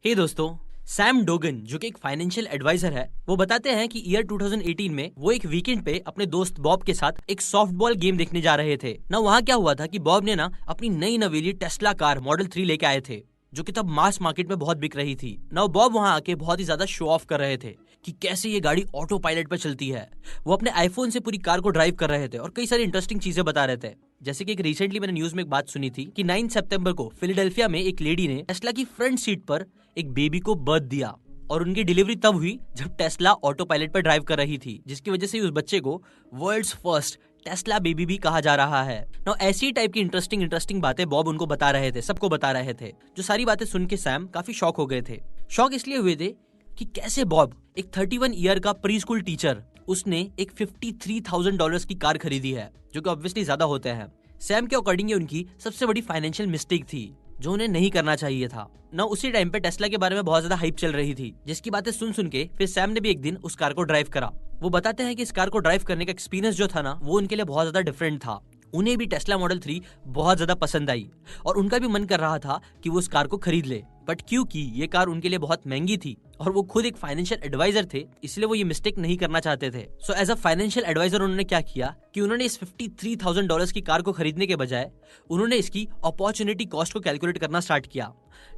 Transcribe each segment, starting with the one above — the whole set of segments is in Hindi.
हे दोस्तों, सैम डोगन जो कि एक फाइनेंशियल एडवाइजर है, वो बताते हैं कि ईयर 2018 में वो एक वीकेंड पे अपने दोस्त बॉब के साथ एक सॉफ्टबॉल गेम देखने जा रहे थे ना। वहाँ क्या हुआ था कि बॉब ने ना अपनी नई नवेली टेस्ला कार मॉडल 3 लेके आए थे, जो कि तब मास मार्केट में बहुत बिक रही थी ना। बॉब वहाँ आके बहुत ही ज्यादा शो ऑफ कर रहे थे कि कैसे ये गाड़ी ऑटो पायलट पर चलती है। वो अपने आईफोन से पूरी कार को ड्राइव कर रहे थे और कई सारी इंटरेस्टिंग चीजें बता रहे थे। जैसे कि एक रिसेंटली मैंने न्यूज में एक बात सुनी थी कि 9 सितंबर को फिलाडेल्फिया में एक लेडी ने टेस्ला की फ्रंट सीट पर एक बेबी को बर्थ दिया और उनकी डिलीवरी तब हुई जब टेस्ला ऑटो पायलट पर ड्राइव कर रही थी, जिसकी वजह से उस बच्चे को वर्ल्ड्स फर्स्ट टेस्ला बेबी भी कहा जा रहा है ना। ऐसी टाइप की इंटरेस्टिंग बातें बॉब उनको बता रहे थे, सबको बता रहे थे। जो सारी बातें सुन के सैम काफी शॉक हो गए थे। शॉक इसलिए हुए थे कि कैसे बॉब, एक 31 ईयर का प्री स्कूल टीचर, उसने एक $53,000 की कार खरीदी है, जो कि ऑब्वियसली ज्यादा होते हैं। सैम के अकॉर्डिंग ये उनकी सबसे बड़ी फाइनेंशियल मिस्टेक थी, जो उन्हें नहीं करना चाहिए था ना। उसी टाइम पे टेस्ला के बारे में बहुत ज्यादा हाइप चल रही थी, जिसकी बातें सुन के फिर सैम ने भी एक दिन उस कार को ड्राइव करा। वो बताते हैं कि इस कार को ड्राइव करने का एक्सपीरियंस जो था ना, वो उनके लिए बहुत ज्यादा डिफरेंट था। उन्हें भी टेस्ला मॉडल 3 बहुत ज्यादा पसंद आई और उनका भी मन कर रहा था कि वो उस कार को खरीद ले, बट क्योंकि ये कार उनके लिए बहुत महंगी थी और वो खुद एक फाइनेंशियल एडवाइजर थे, इसलिए वो ये मिस्टेक नहीं करना चाहते थे। So as a financial adviser उन्होंने क्या किया कि उन्होंने इस $53,000 की कार को खरीदने के बजाय उन्होंने इसकी अपॉर्चुनिटी कॉस्ट को कैलकुलेट करना स्टार्ट किया।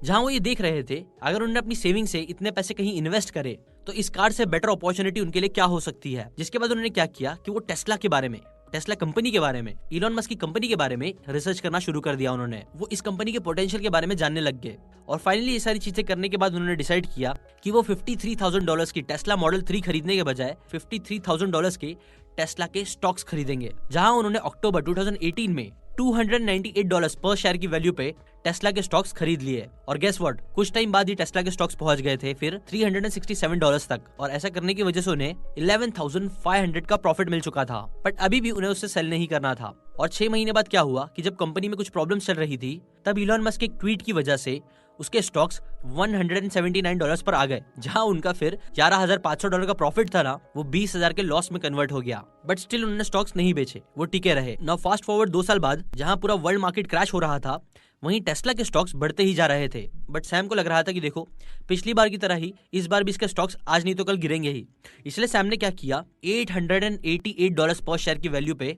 जहां वो ये देख रहे थे अगर उन्होंने अपनी सेविंग से इतने पैसे कहीं इन्वेस्ट करे तो इस कार से बेटर अपॉर्चुनिटी उनके लिए क्या हो सकती है। जिसके बाद उन्होंने क्या किया कि वो टेस्ला के बारे में, टेस्ला कंपनी के बारे में, इलॉन मस्क की कंपनी के बारे में रिसर्च करना शुरू कर दिया। उन्होंने वो इस कंपनी के पोटेंशियल के बारे में जानने लग गए और फाइनली ये सारी चीजें करने के बाद उन्होंने डिसाइड किया कि वो $53,000 की टेस्ला मॉडल 3 खरीदने के बजाय $53,000 के टेस्ला के स्टॉक्स खरीदेंगे। जहां उन्होंने अक्टूबर 2018 में $298 पर शेयर की वैल्यू पे टेस्ला के स्टॉक्स खरीद लिए। और गेस व्हाट, कुछ टाइम बाद ही टेस्ला के स्टॉक्स पहुंच गए थे फिर $367 तक, और ऐसा करने की वजह से उन्हें 11,500 का प्रॉफिट मिल चुका था। बट अभी भी उन्हें उससे सेल नहीं करना था। और 6 महीने बाद क्या हुआ कि जब कंपनी में कुछ प्रॉब्लम चल रही थी, तब इलॉन मस्क के एक ट्वीट की वजह से उसके स्टॉक्स $179 पर आ गए। जहां उनका फिर $11,500 का प्रॉफिट था ना, वो 20,000 के लॉस में कन्वर्ट हो गया। बट स्टिल उन्होंने स्टॉक्स नहीं बेचे, वो टिके रहे। नाउ फास्ट फॉरवर्ड 2 साल बाद, जहां पूरा वर्ल्ड मार्केट क्रैश हो रहा था, वहीं टेस्ला के स्टॉक्स बढ़ते ही जा रहे थे। बट सैम को लग रहा था कि देखो, पिछली बार की तरह ही इस बार भी इसके स्टॉक्स आज नहीं तो कल गिरेंगे ही। इसलिए सैम ने क्या किया, $888 पर शेयर की वैल्यू पे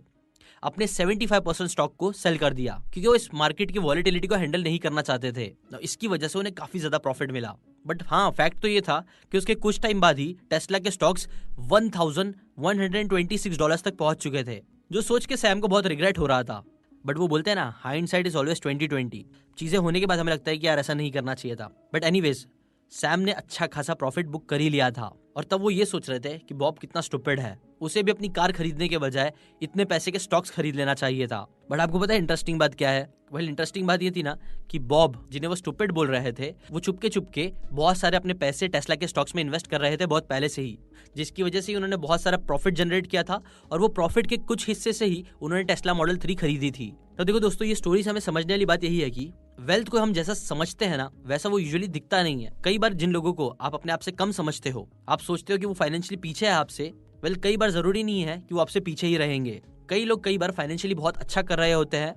अपने 75% स्टॉक को सेल कर दिया, क्योंकि वो इस मार्केट की वॉलेटिलिटी को हैंडल नहीं करना चाहते थे। तो इसकी वजह से उन्हें काफी ज्यादा प्रॉफिट मिला। बट हाँ, फैक्ट तो ये था कि उसके कुछ टाइम बाद ही टेस्ला के स्टॉक्स $1,126 तक पहुंच चुके थे, जो सोच के सैम को बहुत रिग्रेट हो रहा था। बट वो बोलते हैं ना, हाइंडसाइट इज ऑलवेज 20/20। चीजें होने के बाद हमें लगता है कि यार ऐसा नहीं करना चाहिए था। बट एनीवेज, सैम ने अच्छा खासा प्रॉफिट बुक कर ही लिया था और तब वो ये सोच रहे थे कि बॉब कितना स्टूपिड है, उसे भी अपनी कार खरीदने के बजाय इतने पैसे के स्टॉक्स खरीद लेना चाहिए था। बट आपको पता है इंटरेस्टिंग बात क्या है? वेल, इंटरेस्टिंग बात ये थी ना कि बॉब, जिन्हें वो स्टूपिड बोल रहे थे, वो चुपके बहुत सारे अपने पैसे टेस्ला के स्टॉक्स में इन्वेस्ट कर रहे थे बहुत पहले से ही, जिसकी वजह से उन्होंने बहुत सारा प्रॉफिट जनरेट किया था और वो प्रॉफिट के कुछ हिस्से से ही उन्होंने टेस्ला मॉडल 3 खरीदी थी। तो देखो दोस्तों, ये स्टोरी से हमें समझने वाली बात यही है कि वेल्थ को हम जैसा समझते हैं ना, वैसा वो यूजुअली दिखता नहीं है। कई बार जिन लोगों को आप अपने आप से कम समझते हो, आप सोचते हो कि वो फाइनेंशियली पीछे है आपसे, वेल, कई बार जरूरी नहीं है कि वो आपसे पीछे ही रहेंगे। कई लोग कई बार फाइनेंशियली बहुत अच्छा कर रहे होते हैं,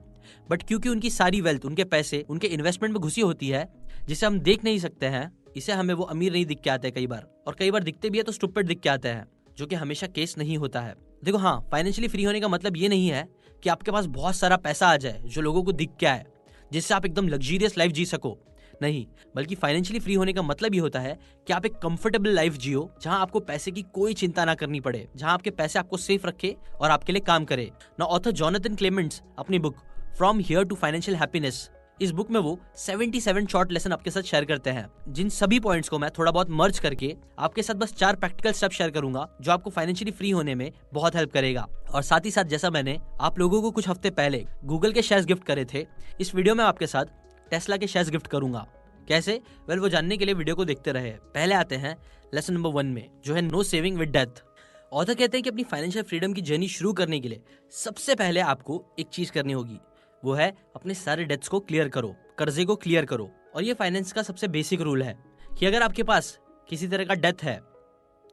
बट क्योंकि उनकी सारी वेल्थ, उनके पैसे उनके इन्वेस्टमेंट में घुसी होती है, जिसे हम देख नहीं सकते हैं, इसे हमें वो अमीर नहीं दिख के आते कई बार, और कई बार दिखते भी है तो स्टूपिड दिख के आते हैं, जो कि हमेशा केस नहीं होता है। देखो हाँ, फाइनेंशियली फ्री होने का मतलब ये नहीं है कि आपके पास बहुत सारा पैसा आ जाए जो लोगों को दिख के आए, जिससे आप एकदम लग्जरियस लाइफ जी सको। नहीं, बल्कि फाइनेंशियली फ्री होने का मतलब ये होता है कि आप एक कंफर्टेबल लाइफ जियो, जहां आपको पैसे की कोई चिंता ना करनी पड़े, जहां आपके पैसे आपको सेफ रखे और आपके लिए काम करे ना। ऑथर जोनाथन क्लेमेंट्स अपनी book from here to financial happiness, इस बुक में वो 77 शॉर्ट लेसन आपके साथ शेयर करते हैं, जिन सभी पॉइंट्स को मैं थोड़ा बहुत मर्ज करके आपके साथ बस 4 प्रैक्टिकल स्टेप शेयर करूंगा, जो आपको फाइनेंशियली फ्री होने में बहुत हेल्प करेगा। और साथ ही साथ, जैसा मैंने आप लोगों को कुछ हफ्ते पहले गूगल के शेयर्स गिफ्ट करे थे, इस वीडियो में आपके साथ टेस्ला के शेयर्स गिफ्ट करूंगा। कैसे? वेल, वो जानने के लिए वीडियो को देखते रहे। पहले आते हैं लेसन नंबर 1 में, जो है no saving with death. Author कहते हैं कि अपनी फाइनेंशियल फ्रीडम की जर्नी शुरू करने के लिए सबसे पहले आपको एक चीज करनी होगी, वो है अपने सारे डेट्स को क्लियर करो, कर्जे को क्लियर करो। और ये फाइनेंस का सबसे बेसिक रूल है कि अगर आपके पास किसी तरह का डेथ है,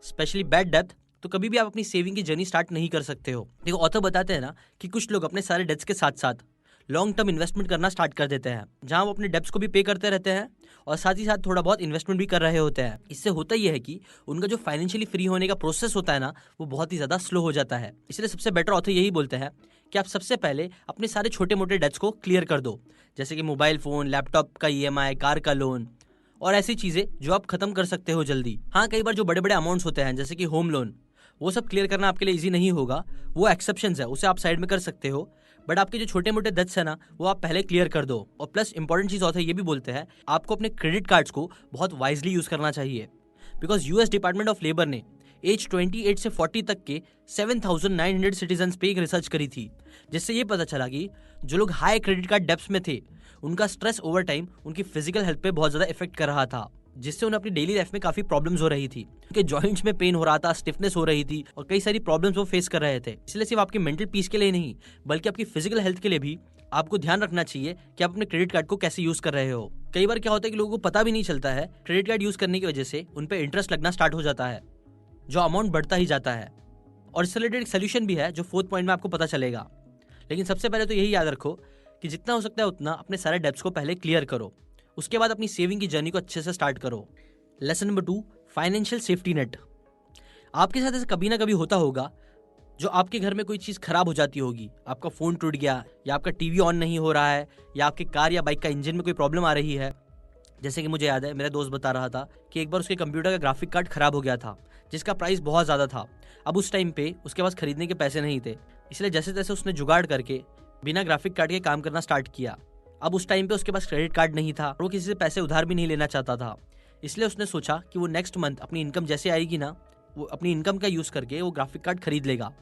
स्पेशली बैड डेथ, तो कभी भी आप अपनी सेविंग की जर्नी स्टार्ट नहीं कर सकते हो। देखो, ऑथर बताते हैं ना कि कुछ लोग अपने सारे डेट्स के साथ साथ लॉन्ग टर्म इन्वेस्टमेंट करना स्टार्ट कर देते हैं, जहां वो अपने डेब्ट्स को भी पे करते रहते हैं और साथ ही साथ थोड़ा बहुत इन्वेस्टमेंट भी कर रहे होते हैं। इससे होता यह है कि उनका जो फाइनेंशियली फ्री होने का प्रोसेस होता है ना, वो बहुत ही ज्यादा स्लो हो जाता है। इसलिए सबसे बेटर ऑथर यही बोलते हैं कि आप सबसे पहले अपने सारे छोटे मोटे डेब्ट्स को क्लियर कर दो, जैसे कि मोबाइल फोन, लैपटॉप का EMI, कार का लोन और ऐसी चीजें जो आप खत्म कर सकते हो जल्दी। हाँ, कई बार जो बड़े बड़े अमाउंट्स होते हैं जैसे कि होम लोन, वो सब क्लियर करना आपके लिए इजी नहीं होगा, वो एक्सेप्शंस है, उसे आप साइड में कर सकते हो। बट आपके जो छोटे मोटे डेब्ट्स है ना, वो आप पहले क्लियर कर दो। और प्लस इंपॉर्टेंट चीज होता है, ये भी बोलते हैं आपको अपने क्रेडिट कार्ड्स को बहुत वाइजली यूज करना चाहिए, because US department of labour ने एज 28 से 40 तक के 7,900 सिटीजन पे एक रिसर्च करी थी, जिससे ये पता चला कि जो लोग हाई क्रेडिट कार्ड डेब्ट्स में थे, उनका स्ट्रेस ओवर टाइम उनकी फिजिकल हेल्थ पे बहुत ज्यादा इफेक्ट कर रहा था, जिससे उन्हें अपनी डेली लाइफ में काफी प्रॉब्लम्स हो रही थी। उनके जॉइंट्स में पेन हो रहा था, स्टिफनेस हो रही थी और कई सारी प्रॉब्लम्स वो फेस कर रहे थे। इसलिए सिर्फ आपकी मेंटल पीस के लिए नहीं, बल्कि आपकी फिजिकल हेल्थ के लिए भी आपको ध्यान रखना चाहिए कि आप अपने क्रेडिट कार्ड को कैसे यूज कर रहे हो। कई बार क्या होता है कि लोगों को पता भी नहीं चलता है, क्रेडिट कार्ड यूज करने की वजह से उन पर इंटरेस्ट लगना स्टार्ट हो जाता है, जो अमाउंट बढ़ता ही जाता है। और इससे रिलेटेड एक सोल्यूशन भी है जो 4th पॉइंट में आपको पता चलेगा। लेकिन सबसे पहले तो यही याद रखो कि जितना हो सकता है उतना अपने सारे डेब्ट्स को पहले क्लियर करो, उसके बाद अपनी सेविंग की जर्नी को अच्छे से स्टार्ट करो। Lesson number 2, financial safety net. आपके साथ ऐसा कभी ना कभी होता होगा जो आपके घर में कोई चीज खराब हो जाती होगी, आपका फोन टूट गया या आपका टीवी ऑन नहीं हो रहा है या आपके कार या बाइक का इंजन में कोई प्रॉब्लम आ रही है। जैसे कि मुझे याद है, मेरा दोस्त बता रहा था कि एक बार उसके कंप्यूटर का ग्राफिक कार्ड खराब हो गया था, जिसका प्राइस बहुत ज्यादा था। अब उस टाइम पे उसके पास खरीदने के पैसे नहीं थे, इसलिए जैसे तैसे उसने जुगाड़ करके बिना ग्राफिक कार्ड के काम करना स्टार्ट किया। अब उस टाइम पे उसके पास क्रेडिट कार्ड नहीं था, वो किसी से पैसे उधार भी नहीं लेना चाहता था, इसलिए उसने सोचा कि वो नेक्स्ट मंथ अपनी इनकम जैसे आएगी ना, वो अपनी इनकम का यूज करके वो ग्राफिक कार्ड खरीद लेगा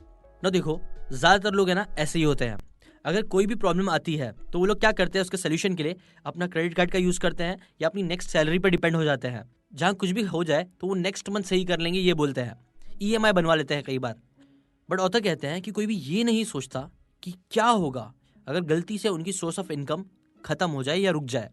ना। देखो, ज्यादातर लोग है ना ऐसे ही होते हैं, अगर कोई भी प्रॉब्लम आती है तो वो लोग क्या करते हैं, उसके सोल्यूशन के लिए अपना क्रेडिट कार्ड का यूज करते हैं या अपनी नेक्स्ट सैलरी पर डिपेंड हो जाते हैं। जहां कुछ भी हो जाए तो वो नेक्स्ट मंथ सही कर लेंगे, ये बोलते हैं। EMI बनवा लेते हैं कई बार। बट ऑथर कहते हैं कि कोई भी ये नहीं सोचता कि क्या होगा अगर गलती से उनकी सोर्स ऑफ इनकम खत्म हो जाए या रुक जाए।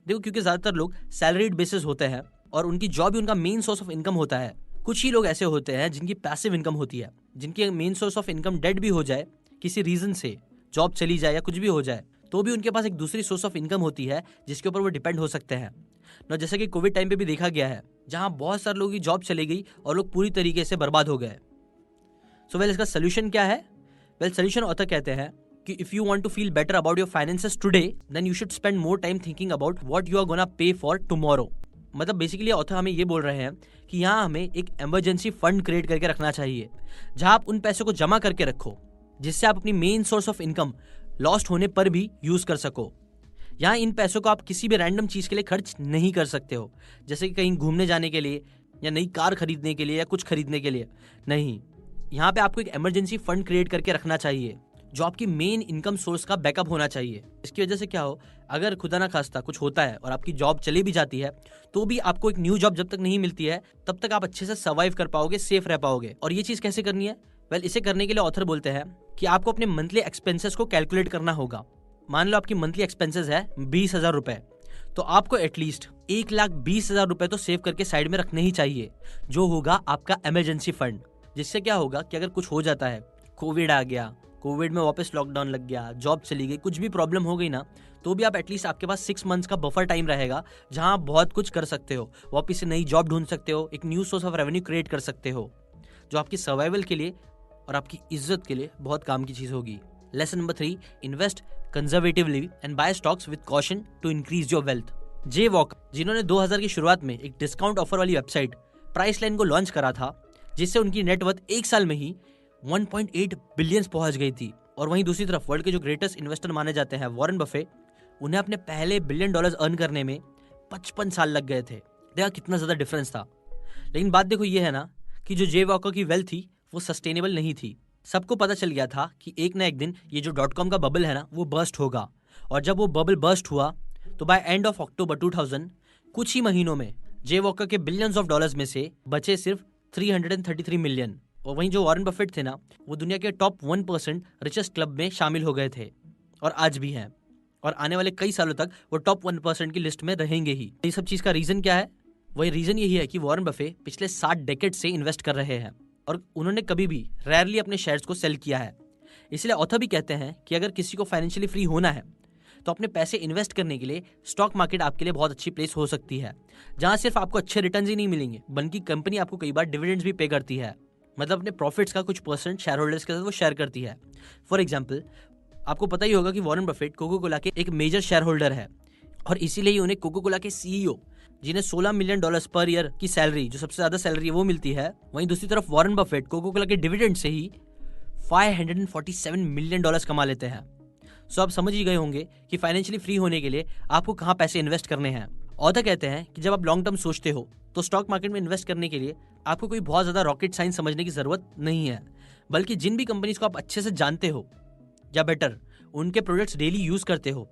देखो, क्योंकि ज्यादातर लोग सैलरीड बेसिस होते हैं और उनकी जॉब ही उनका मेन सोर्स ऑफ इनकम होता है। कुछ ही लोग ऐसे होते हैं जिनकी पैसिव इनकम होती है, जिनकी main source of income dead भी हो जाए किसी रीजन से, जॉब चली जाए या कुछ भी हो जाए, तो भी उनके पास एक दूसरी सोर्स ऑफ इनकम होती है जिसके ऊपर वो डिपेंड हो सकते हैं ना। जैसे कि कोविड टाइम पे भी देखा गया है, जहां बहुत सारे लोगों की जॉब चली गई और लोग पूरी तरीके से बर्बाद हो गए। सो इसका सोल्यूशन क्या है? सोल्यूशन ऑथर कहते हैं कि if you want to feel better about your finances today, then you should spend more time thinking about what you are gonna pay for tomorrow. मतलब बेसिकली ऑथर हमें ये बोल रहे हैं कि यहाँ हमें एक इमरजेंसी फंड क्रिएट करके रखना चाहिए, जहां आप उन पैसों को जमा करके रखो जिससे आप अपनी main source of income lost होने पर भी यूज कर सको। यहाँ इन पैसों को आप किसी भी रैंडम चीज के लिए खर्च नहीं कर सकते हो, जैसे कि कहीं घूमने जाने के लिए या नई कार खरीदने के लिए या कुछ खरीदने के लिए नहीं। यहाँ पे आपको एक इमरजेंसी फंड क्रिएट करके रखना चाहिए जो आपकी मेन इनकम सोर्स का बैकअप होना चाहिए। इसकी वजह से क्या हो, अगर खुदा ना खास्ता कुछ होता है और आपकी जॉब चली भी जाती है, तो भी आपको एक न्यू जॉब जब तक नहीं मिलती है तब तक आप अच्छे से सर्वाइव कर पाओगे, सेफ रह पाओगे। और ये चीज कैसे करनी है? इसे करने के लिए ऑथर बोलते हैं कि आपको अपने मंथली एक्सपेंसेस को कैलकुलेट करना होगा। मान लो आपकी मंथली एक्सपेंसेस है 20,000 रुपए, तो आपको एटलीस्ट 1,20,000 रुपए तो सेव करके साइड में रखने ही चाहिए, जो होगा आपका इमरजेंसी फंड। जिससे क्या होगा कि अगर कुछ हो जाता है, कोविड आ गया, कोविड में वापस लॉकडाउन लग गया, जॉब चली गई, कुछ भी प्रॉब्लम हो गई ना, तो भी आप एटलीस्ट आपके पास 6 मंथ्स का बफर टाइम रहेगा, जहां आप बहुत कुछ कर सकते हो। वापस से नई जॉब ढूंढ सकते हो, एक new source of revenue create कर सकते हो, जो आपकी सर्वाइवल के लिए और आपकी इज्जत के लिए बहुत काम की चीज होगी। Lesson number 3, invest conservatively and buy stocks with caution to increase your wealth. Jay Walker, जिन्होंने 2000 की शुरुआत में एक डिस्काउंट ऑफर वाली वेबसाइट प्राइस लाइन को लॉन्च करा था, जिससे उनकी नेटवर्थ एक साल में ही 1.8 बिलियन पहुंच गई थी। और वहीं दूसरी तरफ वर्ल्ड के जो ग्रेटेस्ट इन्वेस्टर माने जाते हैं वॉरेन बफे, उन्हें अपने पहले $1 बिलियन अर्न करने में 55 साल लग गए थे। देखा कितना ज्यादा डिफरेंस था। लेकिन बात देखो ये है ना कि जो जे वॉकर की वेल्थ थी वो सस्टेनेबल नहीं थी। सबको पता चल गया था कि एक ना एक दिन ये जो .com का बबल है ना, वो बर्स्ट होगा। और जब वो बबल बर्स्ट हुआ तो बाय एंड ऑफ अक्टूबर 2000 कुछ ही महीनों में जे वॉकर के बिलियंस ऑफ डॉलर्स में से बचे सिर्फ 333 मिलियन। और वहीं जो वॉरेन बफेट थे ना, वो दुनिया के टॉप 1% रिचेस्ट क्लब में शामिल हो गए थे और आज भी हैं, और आने वाले कई सालों तक वो टॉप 1% की लिस्ट में रहेंगे ही। ये सब चीज का रीजन क्या है? वही रीजन यही है कि वॉरेन बफे पिछले 60 डेकेड से इन्वेस्ट कर रहे हैं और उन्होंने कभी भी रेयरली अपने शेयर्स को सेल किया है। इसलिए ऑथर भी कहते हैं कि अगर किसी को फाइनेंशियली फ्री होना है तो अपने पैसे इन्वेस्ट करने के लिए स्टॉक मार्केट आपके लिए बहुत अच्छी प्लेस हो सकती है, जहां सिर्फ आपको अच्छे रिटर्न्स ही नहीं मिलेंगे बल्कि कंपनी आपको कई बार डिविडेंड्स भी पे करती है, मतलब अपने प्रॉफिट्स का कुछ परसेंट शेयर होल्डर्स के साथ वो शेयर करती है। फॉर एग्जाम्पल, आपको पता ही होगा कि वॉरेन बफेट कोको कोला के एक मेजर शेयर होल्डर है और इसीलिए उन्हें कोको कोला के सीईओ जिन्हें $16 मिलियन पर ईयर की सैलरी, जो सबसे ज्यादा सैलरी है वो मिलती है, वहीं दूसरी तरफ वॉरेन बफेट कोको कोला के डिविडेंड से ही $547 मिलियन कमा लेते हैं। सो आप समझ ही गए होंगे कि फाइनेंशियली फ्री होने के लिए आपको कहाँ पैसे इन्वेस्ट करने हैं। ऑथर कहते हैं कि जब आप लॉन्ग टर्म सोचते हो तो स्टॉक मार्केट में इन्वेस्ट करने के लिए आपको कोई बहुत ज्यादा रॉकेट साइंस समझने की जरूरत नहीं है, बल्कि जिन भी कंपनीज को आप अच्छे से जानते हो या बेटर उनके प्रोडक्ट्स डेली यूज करते हो,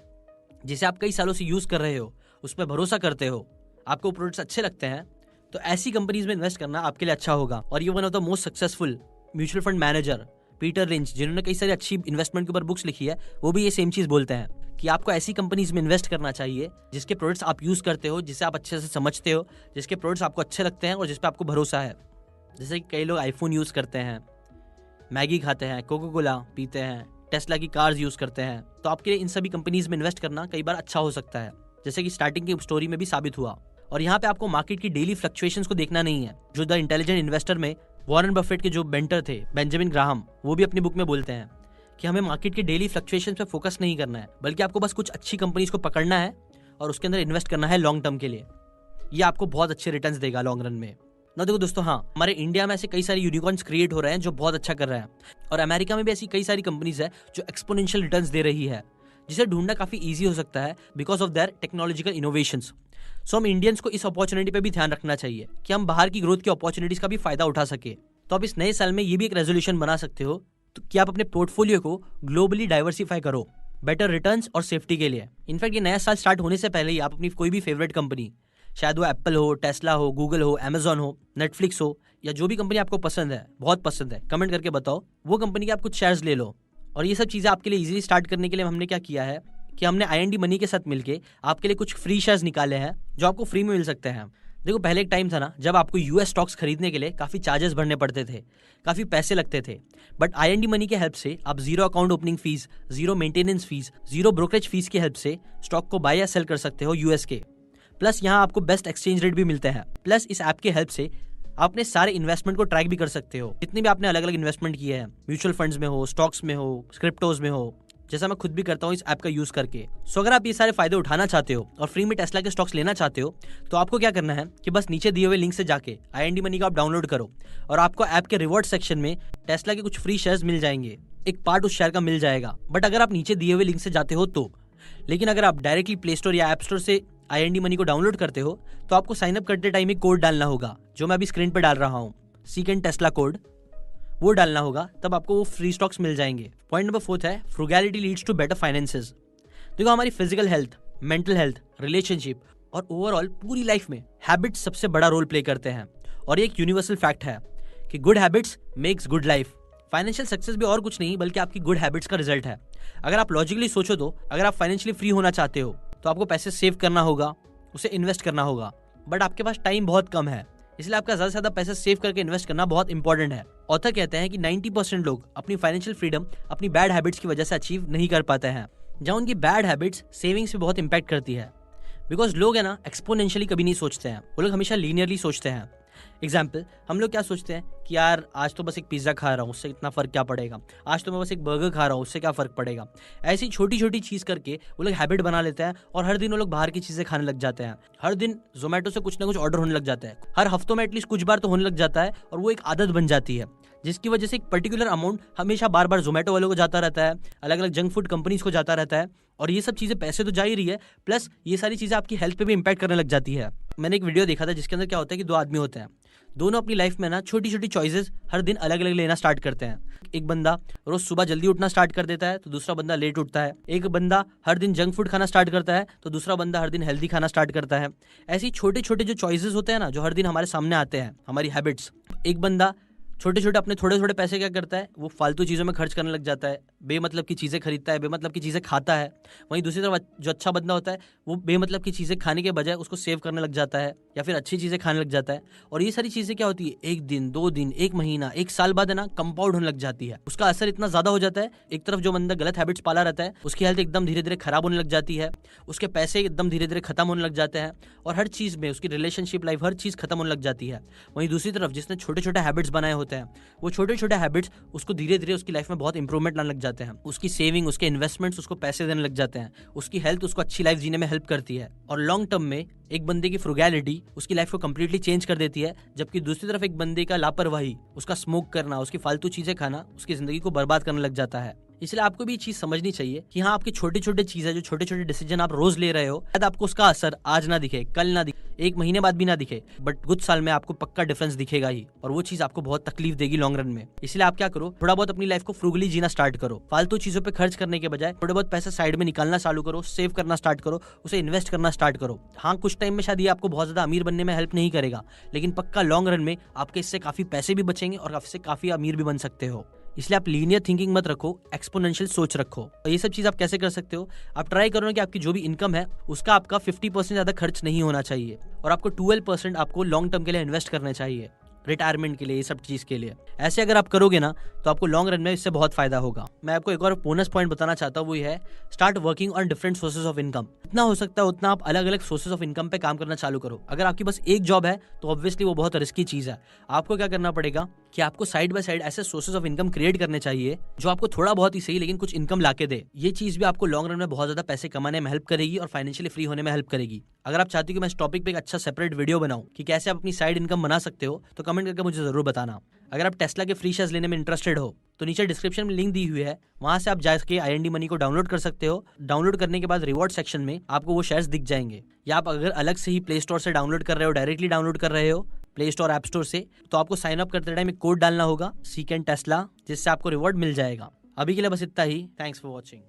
जिसे आप कई सालों से यूज कर रहे हो, उस पर भरोसा करते हो, आपको प्रोडक्ट्स अच्छे लगते हैं, तो ऐसी कंपनीज में इन्वेस्ट करना आपके लिए अच्छा होगा। और ये one of the most successful mutual fund manager Peter lynch, जिन्होंने कई सारी अच्छी इन्वेस्टमेंट के ऊपर बुक्स लिखी है, वो भी ये सेम चीज बोलते हैं कि आपको ऐसी कंपनीज में इन्वेस्ट करना चाहिए जिसके प्रोडक्ट्स आप यूज करते हो, जिसे आप अच्छे से समझते हो, जिसके प्रोडक्ट्स आपको अच्छे लगते हैं और जिस पे आपको भरोसा है। जैसे कि कई लोग आईफोन यूज करते हैं, मैगी खाते हैं, कोको कोला पीते हैं, टेस्ला की कार्स यूज करते हैं, तो आपके लिए इन सभी कंपनीज में इन्वेस्ट करना कई बार अच्छा हो सकता है, जैसे कि स्टार्टिंग की स्टोरी में भी साबित हुआ। और यहाँ पे आपको मार्केट की डेली फ्लक्चुएशंस को देखना नहीं है, जो द इंटेलिजेंट इन्वेस्टर में वॉरेन बफेट के जो मेंटर थे बेंजामिन ग्राहम, वो भी अपनी बुक में बोलते हैं कि हमें मार्केट के डेली फ्लक्चुएशंस पे फोकस नहीं करना है, बल्कि आपको बस कुछ अच्छी कंपनीज को पकड़ना है और उसके अंदर इन्वेस्ट करना है लॉन्ग टर्म के लिए। ये आपको बहुत अच्छे रिटर्न्स देगा लॉन्ग रन में ना। देखो दोस्तों, हाँ, हमारे इंडिया में ऐसे कई सारे यूनिकॉर्न्स क्रिएट हो रहे हैं जो बहुत अच्छा कर रहे हैं, और अमेरिका में भी ऐसी कई सारी कंपनीज है जो एक्सपोनेंशियल रिटर्न्स दे रही है, जिसे ढूंढना काफी ईजी हो सकता है because of their technological innovations. So हम इंडियंस को इस अपॉर्चुनिटी पे भी ध्यान रखना चाहिए कि हम बाहर की ग्रोथ की अपॉर्चुनिटीज का भी फायदा उठा सके। तो आप इस नए साल में ये भी एक रेजोल्यूशन बना सकते हो तो कि आप अपने पोर्टफोलियो को ग्लोबली डाइवर्सिफाई करो बेटर रिटर्न्स और सेफ्टी के लिए। इनफैक्ट ये नया साल स्टार्ट होने से पहले ही आप अपनी कोई भी फेवरेट कंपनी, शायद वो एप्पल हो, टेस्ला हो, गूगल हो, अमेजॉन हो, नेटफ्लिक्स हो, या जो भी कंपनी आपको पसंद है, बहुत पसंद है, कमेंट करके बताओ, वो कंपनी के आप कुछ शेयर्स ले लो। और ये सब चीज़ें आपके लिए इजीली स्टार्ट करने के लिए हमने क्या किया है कि हमने IND मनी के साथ मिलके आपके लिए कुछ फ्री शेयर्स निकाले हैं जो आपको फ्री में मिल सकते हैं। देखो, पहले एक टाइम था ना जब आपको US स्टॉक्स खरीदने के लिए काफ़ी चार्जेस भरने पड़ते थे, काफ़ी पैसे लगते थे, बट IND मनी के हेल्प से आप zero account opening fees, zero maintenance fees, zero brokerage fees की हेल्प से स्टॉक को बाय या सेल कर सकते हो US के। प्लस यहाँ आपको बेस्ट एक्सचेंज रेट भी मिलते हैं। प्लस इस ऐप के हेल्प से आप अपने सारे इन्वेस्टमेंट को ट्रैक भी कर सकते हो, जितने भी आपने अलग अलग इन्वेस्टमेंट किए हैं, म्यूचुअल फंड्स में हो, स्टॉक्स में हो, क्रिप्टोज में हो, जैसा मैं खुद भी करता हूँ इस ऐप का यूज करके। सो अगर आप ये सारे फायदे उठाना चाहते हो और फ्री में टेस्ला के स्टॉक्स लेना चाहते हो तो आपको क्या करना है कि बस नीचे दिए हुए लिंक से जाके IND मनी का आप डाउनलोड करो और आपको ऐप के रिवॉर्ड सेक्शन में टेस्ला के कुछ फ्री शेयर्स मिल जाएंगे, एक पार्ट उस शेयर का मिल जाएगा। बट अगर आप नीचे दिए हुए लिंक से जाते हो तो, लेकिन अगर आप डायरेक्टली प्ले स्टोर या ऐप स्टोर से IND मनी को डाउनलोड करते हो तो आपको साइन अप करते टाइम एक कोड डालना होगा, जो मैं अभी स्क्रीन पर डाल रहा हूँ, सीकेंड टेस्ला कोड, वो डालना होगा, तब आपको वो फ्री स्टॉक्स मिल जाएंगे। पॉइंट नंबर 4 है फ्रुगैलिटी लीड्स टू बेटर फाइनेंसेस। देखो, हमारी physical health, mental health, relationship और ओवरऑल पूरी लाइफ में हैबिट्स सबसे बड़ा रोल प्ले करते हैं, और ये एक यूनिवर्सल फैक्ट है कि good habits makes good life. Financial success भी और कुछ नहीं बल्कि आपकी गुड हैबिट्स का रिजल्ट है। अगर आप लॉजिकली सोचो तो अगर आप फाइनेंशियली फ्री होना चाहते हो तो आपको पैसे सेव करना होगा, उसे इन्वेस्ट करना होगा, बट आपके पास टाइम बहुत कम है, इसलिए आपका ज्यादा से ज्यादा पैसा सेव करके इन्वेस्ट करना बहुत इंपॉर्टेंट है। ऑथर कहते हैं कि 90% लोग अपनी फाइनेंशियल फ्रीडम अपनी बैड हैबिट्स की वजह से अचीव नहीं कर पाते हैं, जहां उनकी बैड हैबिट्स सेविंग्स पे बहुत इंपैक्ट करती है। बिकॉज लोग है ना एक्सपोनेंशियली कभी नहीं सोचते हैं, वो लोग हमेशा लीनियरली सोचते हैं। एग्जाम्पल, हम लोग क्या सोचते हैं कि यार आज तो बस एक पिज्जा खा रहा हूँ, उससे इतना फर्क क्या पड़ेगा, आज तो मैं बस एक बर्गर खा रहा हूँ, उससे क्या फर्क पड़ेगा। ऐसी छोटी छोटी चीज करके वो लोग हैबिट बना लेते हैं और हर दिन वो लोग बाहर की चीजें खाने लग जाते हैं। हर दिन जोमेटो से कुछ ना कुछ ऑर्डर होने लग जाता है, हर हफ्तों में एटलीस्ट कुछ बार तो होने लग जाता है, और वो एक आदत बन जाती है, जिसकी वजह से एक पर्टिकुलर अमाउंट हमेशा बार बार जोमेटो वालों को जाता रहता है, अलग अलग जंक फूड कंपनीज को जाता रहता है, और ये सब चीजें पैसे तो जा ही रही है, प्लस ये सारी चीजें आपकी हेल्थ पे भी इंपैक्ट करने लग जाती है। मैंने एक वीडियो देखा था जिसके अंदर क्या होता है कि 2 आदमी होते हैं, दोनों अपनी लाइफ में ना छोटी छोटी चॉइसेस हर दिन अलग अलग लेना स्टार्ट करते हैं। एक बंदा रोज सुबह जल्दी उठना स्टार्ट कर देता है तो दूसरा बंदा लेट उठता है। एक बंदा हर दिन जंक फूड खाना स्टार्ट करता है तो दूसरा बंदा हर दिन हेल्दी खाना स्टार्ट करता है। ऐसे छोटे छोटे जो चॉइसेस होते हैं ना, जो हर दिन हमारे सामने आते हैं, हमारी हैबिट्स, एक बंदा छोटे छोटे अपने थोड़े थोड़े पैसे क्या करता है, वो फालतू चीज़ों में खर्च करने लग जाता है, बेमतलब की चीज़ें खरीदता है, बेमतलब की चीज़ें खाता है। वहीं दूसरी तरफ जो अच्छा बंदा होता है वो बेमतलब की चीज़ें खाने के बजाय उसको सेव करने लग जाता है या फिर अच्छी चीज़ें खाने लग जाता है। और ये सारी चीज़ें क्या होती है, एक दिन, 2 दिन, 1 महीना, 1 साल बाद है ना कंपाउंड होने लग जाती है। उसका असर इतना ज़्यादा हो जाता है, एक तरफ जो बंदा गलत हैबिट्स पाला रहता है उसकी हेल्थ एकदम धीरे धीरे खराब होने लग जाती है, उसके पैसे एकदम धीरे धीरे खत्म होने लग जाते हैं और हर चीज़ में उसकी रिलेशनशिप लाइफ हर चीज़ खत्म होने लग जाती है। वहीं दूसरी तरफ जिसने छोटे छोटे हैबिट्स बनाए होते हैं वो छोटे छोटे हैबिट्स उसको धीरे धीरे उसकी लाइफ में बहुत इंप्रूवमेंट लाने लग जाते हैं। उसकी सेविंग, उसके इन्वेस्टमेंट्स उसको पैसे देने लग जाते हैं, उसकी हेल्थ उसको अच्छी लाइफ जीने में हेल्प करती है और लॉन्ग टर्म में एक बंदे की फ्रुगैलिटी उसकी लाइफ को कंप्लीटली चेंज कर देती है, जबकि दूसरी तरफ एक बंदे का लापरवाही, उसका स्मोक करना, उसकी फालतू चीजें खाना उसकी जिंदगी को बर्बाद करने लग जाता है। इसलिए आपको भी ये चीज समझनी चाहिए कि हाँ, आपकी छोटे छोटे चीजें, जो छोटे छोटे डिसीजन आप रोज ले रहे हो, शायद आपको उसका असर आज ना दिखे, कल ना दिखे, 1 महीने बाद भी ना दिखे, बट कुछ साल में आपको पक्का डिफरेंस दिखेगा ही और वो चीज आपको बहुत तकलीफ देगी लॉन्ग रन में। इसलिए आप क्या करो, थोड़ा बहुत अपनी लाइफ को फ्रूगली जीना स्टार्ट करो। फालतू चीजों पे खर्च करने के बजाय थोड़े बहुत पैसे साइड में निकालना चालू करो, सेव करना स्टार्ट करो, उसे इन्वेस्ट करना स्टार्ट करो। हाँ, कुछ टाइम में शायद ये आपको बहुत ज्यादा अमीर बनने में हेल्प नहीं करेगा, लेकिन पक्का लॉन्ग रन में आपके इससे काफी पैसे भी बचेंगे और आपसे काफी अमीर भी बन सकते हो। इसलिए आप लीनियर थिंकिंग मत रखो, एक्सपोनेंशियल सोच रखो। और ये सब चीज आप कैसे कर सकते हो, आप ट्राई करो कि आपकी जो भी इनकम है उसका आपका 50% ज्यादा खर्च नहीं होना चाहिए और आपको 12% आपको लॉन्ग टर्म के लिए इन्वेस्ट करना चाहिए, रिटायरमेंट के लिए, ये सब चीज के लिए। ऐसे अगर आप करोगे ना तो आपको लॉन्ग रन में इससे बहुत फायदा होगा। मैं आपको एक और बोनस पॉइंट बताना चाहता हूँ, वो ये है, start working on different sources of income. जितना हो सकता है उतना आप अलग अलग सोर्सेज ऑफ इनकम पे काम करना चालू करो। अगर आपकी बस एक जॉब है तो ऑब्वियसली वो बहुत रिस्की चीज है। आपको क्या करना पड़ेगा कि आपको साइड बाय साइड ऐसे सोर्सेज ऑफ इनकम क्रिएट करने चाहिए जो आपको थोड़ा बहुत ही सही लेकिन कुछ इनकम लाके दे। ये चीज भी आपको लॉन्ग रन में बहुत ज्यादा पैसे कमाने में हेल्प करेगी और फाइनेंशियली फ्री होने में हेल्प करेगी। अगर आप चाहते हो कि मैं इस टॉपिक पे एक अच्छा सेपरेट वीडियो बनाऊं कि कैसे आप अपनी साइड इनकम बना सकते हो, तो कमेंट करके मुझे जरूर बताना। अगर आप टेस्ला के फ्री शेयर्स लेने में इंटरेस्टेड हो तो नीचे डिस्क्रिप्शन में लिंक दी हुई है, वहां से आप जाके IND मनी को डाउनलोड कर सकते हो। डाउनलोड करने के बाद रिवॉर्ड सेक्शन में आपको वो शेयर्स दिख जाएंगे। या आप अगर अलग से ही प्ले स्टोर से डाउनलोड कर रहे हो, डायरेक्टली डाउनलोड कर रहे हो प्ले स्टोर ऐप स्टोर से, तो आपको साइन अप करते टाइम एक कोड डालना होगा, सीकेन टेस्ला, जिससे आपको रिवॉर्ड मिल जाएगा। अभी के लिए बस इतना ही। Thanks for watching.